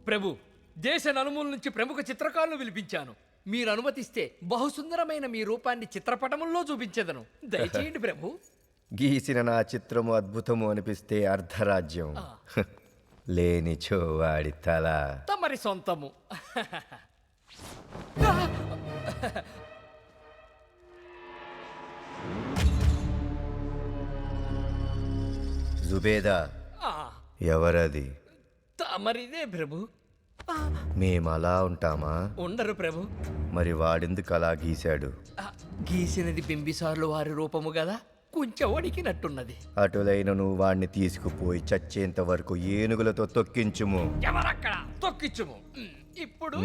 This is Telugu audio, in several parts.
ప్రభు, దేశ నలుమూల నుంచి ప్రముఖ చిత్రకారులు పిలిపించాను. మీరు అనుమతిస్తే బహుసుందరమైన మీ రూపాన్ని చిత్రపటముల్లో చూపించెదను. దయచేయండి ప్రభు. గీసిన నా చిత్రము అద్భుతము అనిపిస్తే అర్ధరాజ్యం, లేనిచో వాడి తల. తమరి సొంతము. జుబేదా, ఆ, ఎవరది? తమరిదే ప్రభు. మేము అలా ఉంటామా? ఉండరు ప్రభు. మరి వాడెందుకు అలా గీశాడు? గీసినది బింబిసార్లు వారి రూపము కదా, కొంచెం వణికినట్టున్నది. అటులైన నువ్వు వాడిని తీసుకుపోయి చచ్చేంత వరకు ఏనుగులతో తొక్కించుము. ఎవరక్కడ? తొక్కించుము. ఇప్పుడు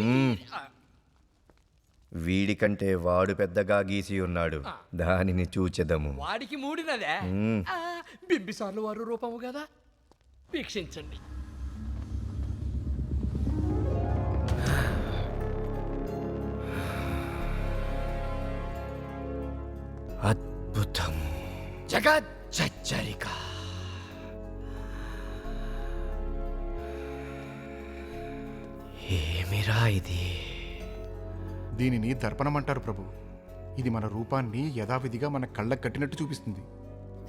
వీడికంటే వాడు పెద్దగా గీసి ఉన్నాడు, దానిని చూచెదము. వాడికి మూడినదే. బింబిసార్లు వారు రూపము కదా, వీక్షించండి. అద్భుతం, జగచ్చరిక. ఏమిరా ఇది? దీనిని దర్పణమంటారు ప్రభు. ఇది మన రూపాన్ని యథావిధిగా మన కళ్ళకు కట్టినట్టు చూపిస్తుంది.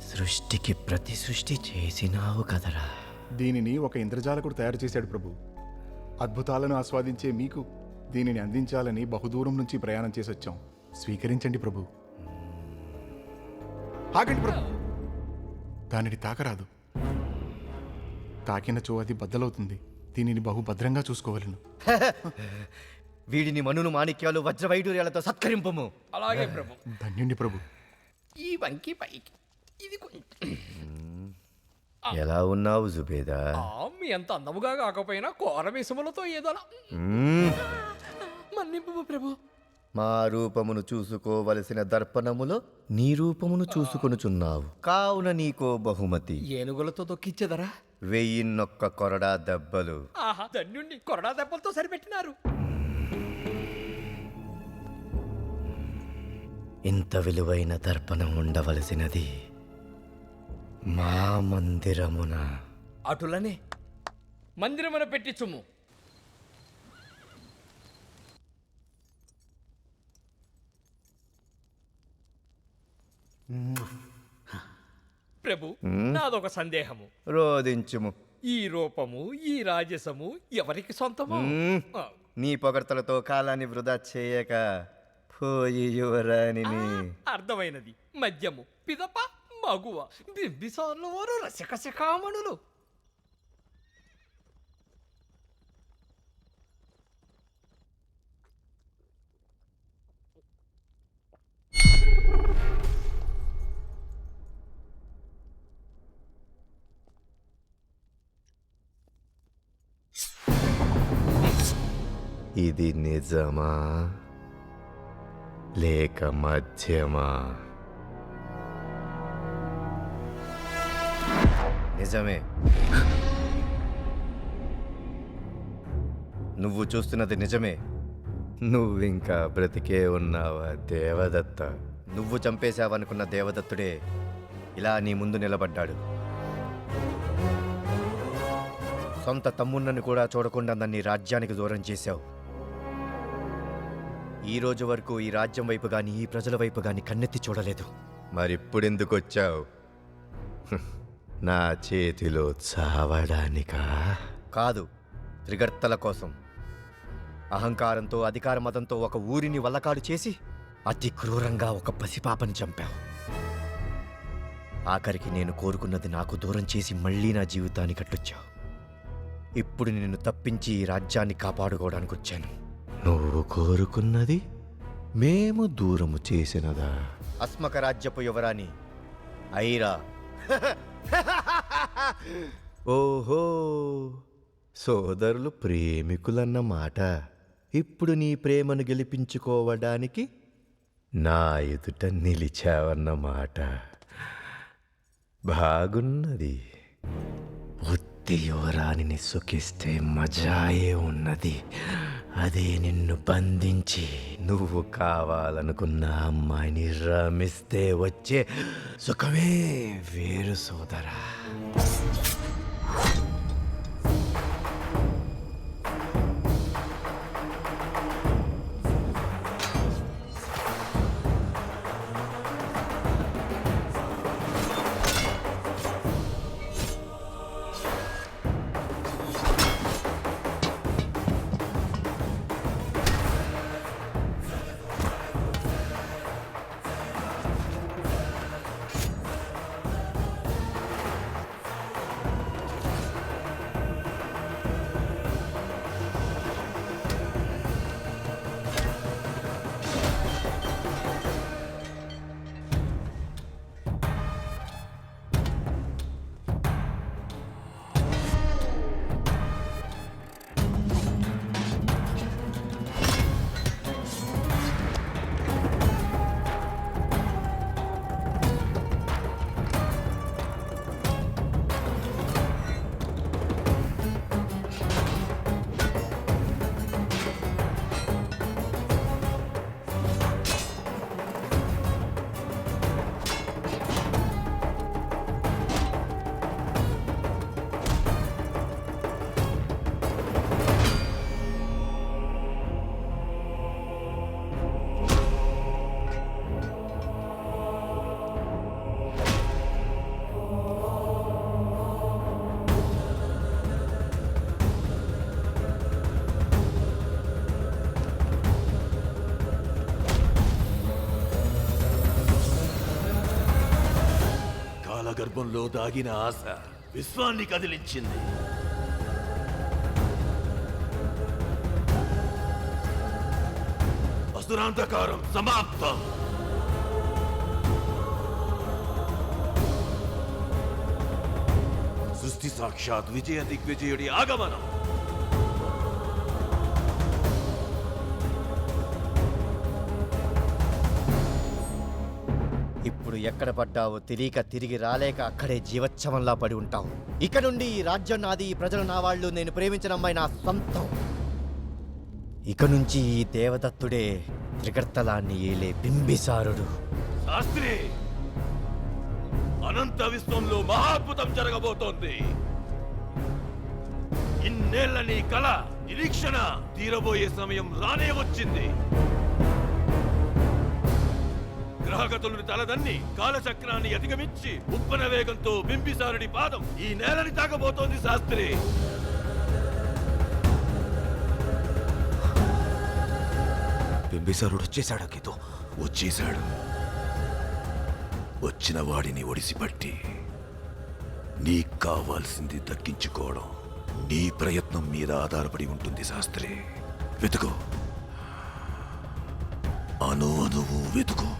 సృష్టికి ప్రతి సృష్టి చేసినావు కదరా. దీనిని ఒక ఇంద్రజాలకుడు తయారు చేశాడు ప్రభు. అద్భుతాలను ఆస్వాదించే మీకు దీనిని అందించాలని బహుదూరం నుంచి ప్రయాణం చేసి వచ్చాం. స్వీకరించండి ప్రభు. ఆగండి ప్రభు, దానిని తాకరాదు. తాకినచో అది బద్దలవుతుంది. దీనిని బహుభద్రంగా చూసుకోవాలను. వీడిని మనును మాణిక్యాలు వజ్రవైడూర్యాలతో సత్కరింపము. అలాగే ప్రభు. ధన్యుణ్ణి ప్రభు. ఈ వంకి పైకి ఇది కొంచెం. ఎలా ఉన్నావు జుబేదా? మీ అంత అందముగా కాకపోయినా కోరమేసములతో ఏదోలా. మన్నింపు ప్రభు. మా రూపమును చూసుకోవలసిన దర్పణములో నీ రూపమును చూసుకొనుచున్నావు, కావున నీకో బహుమతి. ఏనుగులతో దొక్కిచ్చేదరా? 1001 కొరడా దెబ్బలు. ఆహా, ధన్యుణ్ణి. కొరడా దెబ్బలతో సరిపెట్టినారు. ఇంత విలువైన దర్పణం ఉండవలసినది మా మందిరమున. అటులనే మందిరమున పెట్టించుము. ప్రభు, నాదొక సందేహము. రోధించుము. ఈ రూపము, ఈ రాజసము ఎవరికి సొంతము? నీ పొగడ్తలతో కాలాన్ని వృధా చేయక పోయి యువరాణిని. అర్థమైనది. మద్యము, పిదప, మగువ, బింబిసార్లు వారు రసిక శిఖామణులు. ఇది నిజమా లేక మధ్యమా? నిజమే. నువ్వు చూస్తున్నది నిజమే. నువ్వింకా బ్రతికే ఉన్నావా దేవదత్త? నువ్వు చంపేశావనుకున్న దేవదత్తుడే ఇలా నీ ముందు నిలబడ్డాడు. సొంత తమ్మున్నని కూడా చూడకుండా నన్ను ఈ రాజ్యానికి దూరం చేశావు. ఈ రోజు వరకు ఈ రాజ్యం వైపు గాని ఈ ప్రజల వైపు గాని కన్నెత్తి చూడలేదు. మరిప్పుడెందుకు వచ్చావు? నా చేతిలో చావడానికా? కాదు, త్రిగర్తల కోసం. అహంకారంతో అధికార మతంతో ఒక ఊరిని వల్లకాడు చేసి అతి క్రూరంగా ఒక పసిపాపని చంపావు. ఆఖరికి నేను కోరుకున్నది నాకు దూరం చేసి మళ్ళీ నా జీవితాన్ని కట్టొచ్చావు. ఇప్పుడు నిన్ను తప్పించి ఈ రాజ్యాన్ని కాపాడుకోవడానికి వచ్చాను. నువ్వు కోరుకున్నది మేము దూరము చేసినదా? అస్మక రాజ్యపు యువరాణి ఐరా. ఓహో, సోదరులు ప్రేమికులన్నమాట. ఇప్పుడు నీ ప్రేమను గెలిపించుకోవడానికి నా ఎదుట నిలిచావన్నమాట. బాగున్నది. బుద్ధి యువరాణిని సుఖిస్తే మజాయే ఉన్నది. అదే నిన్ను బంధించి నువ్వు కావాలనుకున్న అమ్మాయిని రమిస్తే వచ్చే సుఖమే వేరు సోదరా. గర్భంలో దాగిన ఆశ విశ్వాన్ని కదిలించింది. అసురాంధకారం సమాప్తం. సృష్టి సాక్షాత్ విజయ దిగ్విజయుడి ఆగమనం. ఇప్పుడు ఎక్కడ పడ్డావో తెలియక తిరిగి రాలేక అక్కడే జీవచ్ఛవంలా పడి ఉంటావు. ఇక నుండి ఈ రాజ్యం నాది, ఈ ప్రజలు నా వాళ్ళు, నేను ప్రేమించిన అమ్మాయి నా సొంతం. ఇక నుంచి ఈ దేవదత్తుడే త్రికర్తలాన్ని ఏలే బింబిసారుడు. శాస్త్రి, అనంత విశ్వంలో మహాద్భుతం జరగబోతోంది. ఇన్నేళ్ల నీ కళ నిరీక్షణ తీరబోయే సమయం రానే వచ్చింది. గ్రహగతులను తలదన్ని కాలచక్రాన్ని అధిగమించి ఉప్పన వేగంతో బింబిసారుడి పాదం ఈ నేలని తాకబోతోంది. శాస్త్రి, బింబిసారుడు వచ్చేశాడు. గీతో వచ్చేశాడు. వచ్చిన వాడిని ఒడిసిపట్టి నీకు కావాల్సింది దక్కించుకోవడం నీ ప్రయత్నం మీద ఆధారపడి ఉంటుంది. శాస్త్రి, వెతుకో, అను అణువు వెతుకో.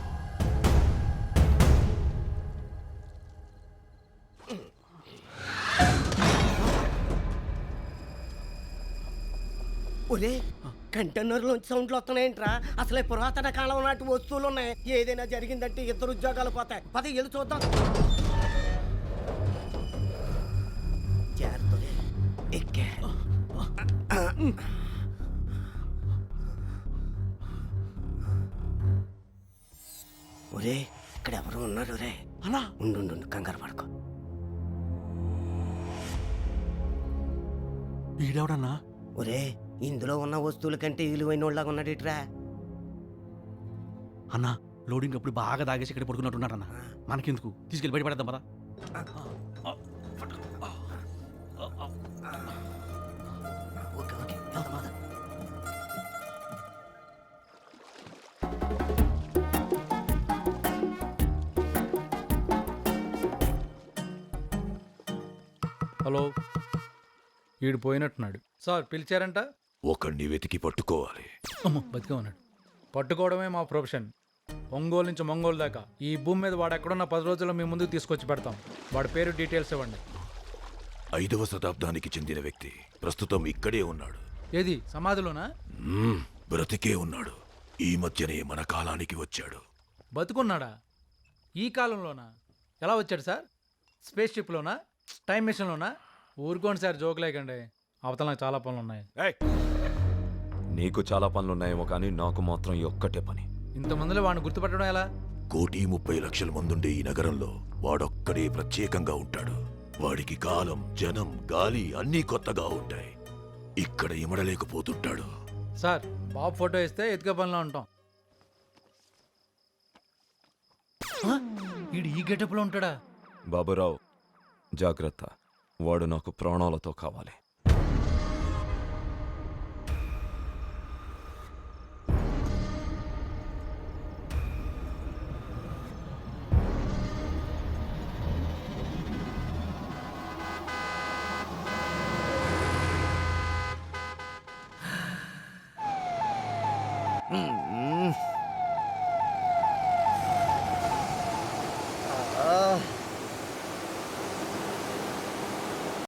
ఒరే, కంటైనర్లోంచి సౌండ్లు వస్తున్నాయంట్రా. అసలే పురాతన కాలం నాటి వస్తువులు ఉన్నాయి. ఏదైనా జరిగిందంటే ఇద్దరు ఉద్యోగాలు పోతాయి. పద వెళ్ళి చూద్దాం. జాగ్రత్త. ఎక్కే. ఒరే, ఇక్కడ ఎవరు ఉన్నారు రే? అన్నా ఉండు, కంగారు పడుకో. ఈడెవడన్నా? ఒరే, ఇందులో ఉన్న వస్తువుల కంటే విలువైన వాళ్ళగా ఉన్నాడిట్రా. అన్నా లోడింగ్ అప్పుడు బాగా దాగేసి ఇక్కడ పడుకున్నట్టున్నారన్న. మనకెందుకు, తీసుకెళ్ళి బయటపడేద్దాం పదా. ఓకే, వెళ్దాం, పద. హలో, ఈడు పోయినట్టున్నాడు. సార్ పిలిచారంట? ఒకడిని వెతికి పట్టుకోవాలి. అమ్మో, బతికే ఉన్నాడు. పట్టుకోవడమే మా ప్రొఫెషన్. ఒంగోలు నుంచి మంగోలు దాకా ఈ భూమి మీద వాడు ఎక్కడున్న 10 రోజుల్లో మీ ముందుకు తీసుకొచ్చి పెడతాం. వాడి పేరు డీటెయిల్స్ ఇవ్వండి. 5వ శతాబ్దానికి చెందిన వ్యక్తి ప్రస్తుతం ఇక్కడే ఉన్నాడు. ఏది, సమాధిలోనా? బ్రతికే ఉన్నాడు. ఈ మధ్యనే మన కాలానికి వచ్చాడు. బతుకున్నాడా? ఈ కాలంలోనా? ఎలా వచ్చాడు సార్? స్పేస్ షిప్లోనా? టైం మిషన్లోనా? ఊరుకోండి సార్, జోక్ లేకండి. అవతల నాకు చాలా పనులు ఉన్నాయి. నీకు చాలా పనులున్నాయేమో కానీ నాకు మాత్రం ఈ ఒక్కటే పని. ఇంతమందిలో వాడిని గుర్తుపట్టడం ఎలా? 1,30,00,000 మందుండే ఈ నగరంలో వాడొక్కడే ప్రత్యేకంగా ఉంటాడు. వాడికి కాలం, జనం, గాలి అన్నీ కొత్తగా ఉంటాయి. ఇక్కడ ఇమడలేకపోతుంటాడు. సార్, బాబు ఫోటో ఇస్తే ఎతికే పనిలో ఉంటాం. వీడు ఈ గెటప్లో ఉంటాడా? బాబురావు, జాగ్రత్త, వాడు నాకు ప్రాణాలతో కావాలి.